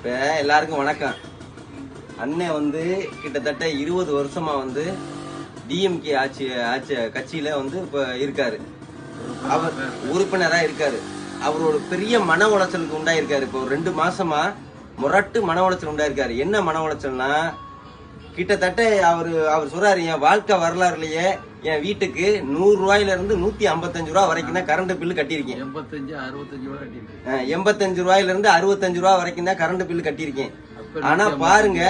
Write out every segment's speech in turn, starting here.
இப்ப எல்லாருக்கும் வணக்கம். அண்ணன் வந்து கிட்டத்தட்ட 20 வருஷமா வந்து டிஎம்கே ஆட்சி கட்சியில வந்து இப்ப இருக்காரு. அவர் உறுப்பினரா இருக்காரு. அவரோட பெரிய மன உளைச்சலுக்கு உண்டாயிருக்காரு. இப்போ 2 மாசமா முரட்டு மன உளைச்சல் உண்டாயிருக்காரு. என்ன மன உளைச்சல்னா, கிட்டத்தட்ட அவர் சொல்றாரு, என் வாழ்க்கை வரலாறுலயே என் வீட்டுக்கு 100 ரூபாயில இருந்து 155 ரூபாய் வரைக்கும் தான் கரண்ட் பில்லு கட்டியிருக்கேன். 85 ரூபாயில இருந்து 65 ரூபாய் வரைக்கும் தான் கரண்ட் பில்லு கட்டியிருக்கேன். ஆனா பாருங்க,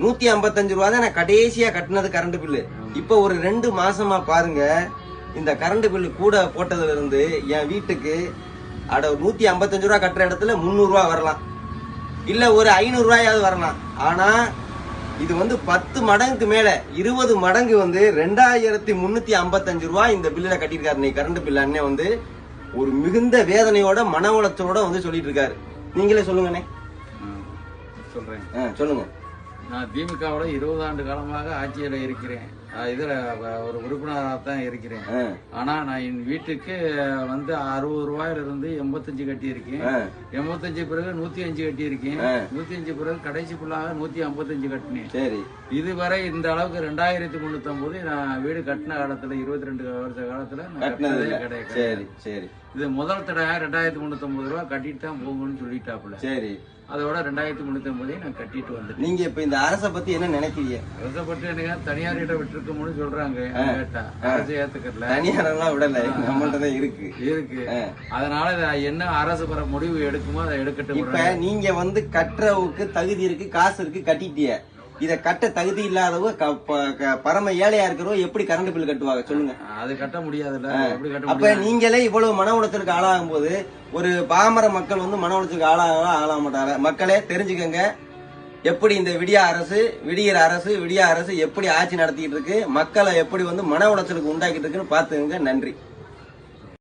155 ரூபாய் தான் நான் கடைசியா கட்டினது கரண்ட் பில்லு. இப்ப ஒரு 2 மாசமா பாருங்க, இந்த கரண்ட் பில்லு கூட போட்டதுல இருந்து என் வீட்டுக்கு 155 ரூபாய் கட்டுற இடத்துல 300 ரூபாய் வரலாம், இல்ல ஒரு 500 ரூபாயாவது வரலாம். ஆனா இது வந்து 10 மடங்குக்கு மேல 20 மடங்கு வந்து 2355 ரூபாய் இந்த பில்லுல கட்டியிருக்காரு. நீ கரண்ட் பில் அண்ணே வந்து ஒரு மிகுந்த வேதனையோட மன உளைச்சலோட வந்து சொல்லிட்டு இருக்காரு. நீங்களே சொல்லுங்கண்ணே. சொல்றேன். சொல்லுங்க. நான் திமுகவோட 20 ஆண்டு காலமாக ஆட்சியில இருக்கிறேன். இதுல ஒரு உறுப்பினராக தான் இருக்கிறேன். ஆனா நான் என் வீட்டுக்கு வந்து 60 ரூபாயில இருந்து 85 கட்டி இருக்கேன். 85 பிறகு 105 கட்டி இருக்கேன். 105 பிறகு கடைசி ஃபுல்லாக 155 கட்டினேன். சரி. இதுவரை இந்த அளவுக்கு 2350 நான் வீடு கட்டின காலத்துல 22 வருஷ காலத்துல கிடையாது. இது முதல் தடவை 2350 ரூபாய் கட்டிட்டு தான் போகணும்னு சொல்லிட்டாப்புல. சரி. அதோட 2350 நான் கட்டிட்டு வந்துட்டேன். நீங்க இப்ப இந்த அரசை பத்தி என்ன நினைக்கிறீங்க? அரசை பத்தி எனக்கு தனியார்கிட்ட விட்டுருக்கோம்னு சொல்றாங்க. கேட்டா அரசு ஏத்துக்கல. தனியாரெல்லாம் விடல, நம்மள்ட்ட தான் இருக்கு. அதனால என்ன அரசு பெற முடிவு எடுக்குமோ அதை எடுக்கட்டும். இப்ப நீங்க வந்து கட்டுறவுக்கு தகுதி இருக்கு, காசு இருக்கு, கட்டிட்டிய. இத கட்ட தகுதி இல்லாதவங்க பரம ஏழையா இருக்கிறவங்க எப்படி கரண்ட் பில் கட்டுவாங்க சொல்லுங்க? அது கட்ட முடியாதுல்ல. எப்படி கட்ட? அப்ப நீங்களே இவ்வளவு மன உளைச்சலுக்கு ஆளாகும் போது ஒரு பாமர மக்கள் வந்து மன உளைச்சலுக்கு ஆளாக மாட்டாங்க. மக்களே தெரிஞ்சுக்கங்க, எப்படி இந்த விடிகிற அரசு எப்படி ஆட்சி நடத்திட்டு இருக்கு, மக்களை எப்படி வந்து மன உளைச்சலுக்கு உண்டாக்கிட்டு இருக்குன்னு பாத்துக்கங்க. நன்றி.